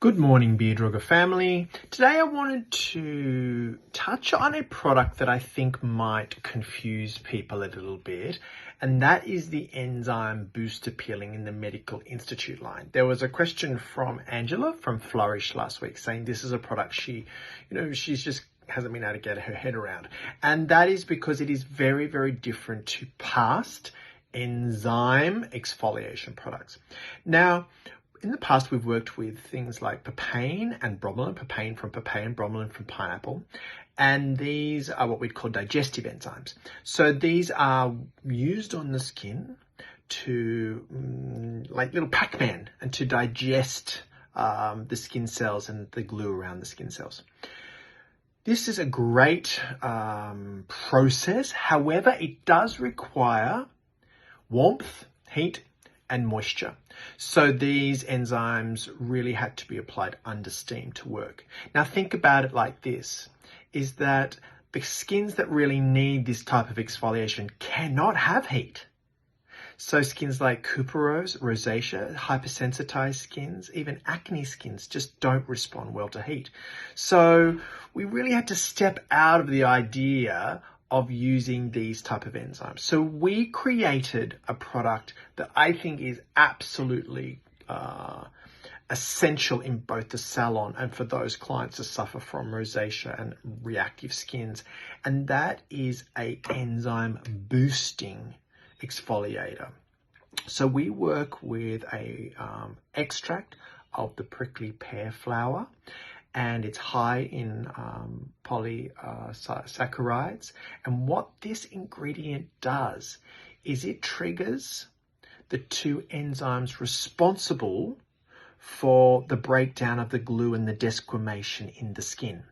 Good morning, Biodroga family. Today I wanted to touch on a product that I think might confuse people a little bit, and that is the enzyme booster peeling in the Medical Institute line. There was a question from Angela from Flourish last week saying this is a product she's just hasn't been able to get her head around. And that is because it is very, very different to past enzyme exfoliation products. Now, in the past, we've worked with things like papain and bromelain, papain from papain, bromelain from pineapple, and these are what we'd call digestive enzymes. So these are used on the skin to, like little Pac-Man, and to digest the skin cells and the glue around the skin cells. This is a great process. However, it does require warmth, heat, and moisture. So these enzymes really had to be applied under steam to work. Now think about it like this, is that the skins that really need this type of exfoliation cannot have heat. So skins like cuperose, rosacea, hypersensitized skins, even acne skins just don't respond well to heat. So we really had to step out of the idea of using these type of enzymes. So we created a product that I think is absolutely essential in both the salon and for those clients that suffer from rosacea and reactive skins. And that is a enzyme boosting exfoliator. So we work with a extract of the prickly pear flower, and it's high in polysaccharides. And what this ingredient does is it triggers the two enzymes responsible for the breakdown of the glue and the desquamation in the skin.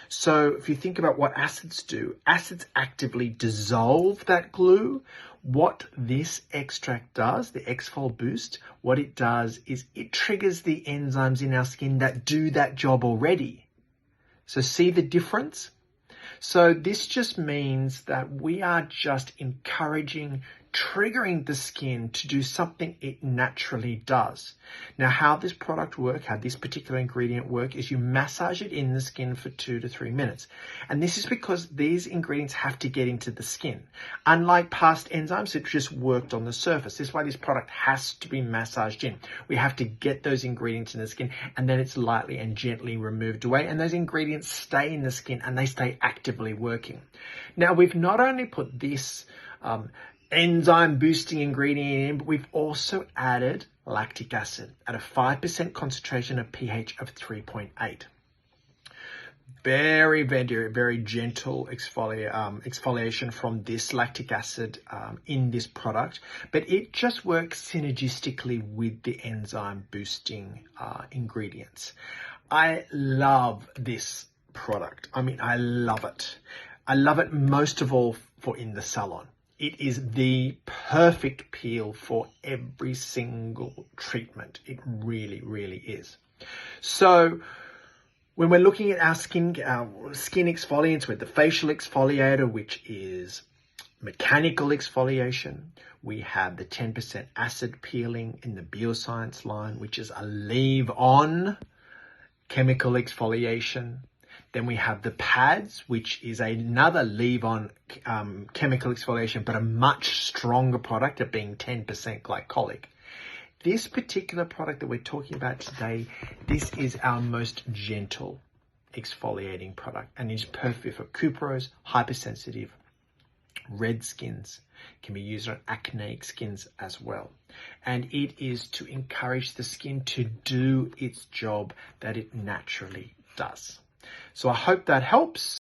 So if you think about what acids do, acids actively dissolve that glue. What this extract does, the Exfolboost, what it does is it triggers the enzymes in our skin that do that job already. So see the difference? So this just means that we are just encouraging, triggering the skin to do something it naturally does. Now, how this product works, how this particular ingredient works, is you massage it in the skin for 2 to 3 minutes. And this is because these ingredients have to get into the skin. Unlike past enzymes that just worked on the surface. This is why this product has to be massaged in. We have to get those ingredients in the skin, and then it's lightly and gently removed away. And those ingredients stay in the skin and they stay actively working. Now, we've not only put this enzyme boosting ingredient in, but we've also added lactic acid at a 5% concentration of pH of 3.8. Very, very, very gentle exfoliation from this lactic acid in this product, but it just works synergistically with the enzyme boosting ingredients. I love this product. I mean, I love it. I love it most of all for in the salon. It is the perfect peel for every single treatment. It really, really is. So when we're looking at our skin exfoliants with the facial exfoliator, which is mechanical exfoliation, we have the 10% acid peeling in the Bioscience line, which is a leave-on chemical exfoliation. Then we have the pads, which is another leave-on chemical exfoliation, but a much stronger product at being 10% glycolic. This particular product that we're talking about today, this is our most gentle exfoliating product, and is perfect for cuperose, hypersensitive, red skins. Can be used on acneic skins as well. And it is to encourage the skin to do its job that it naturally does. So I hope that helps.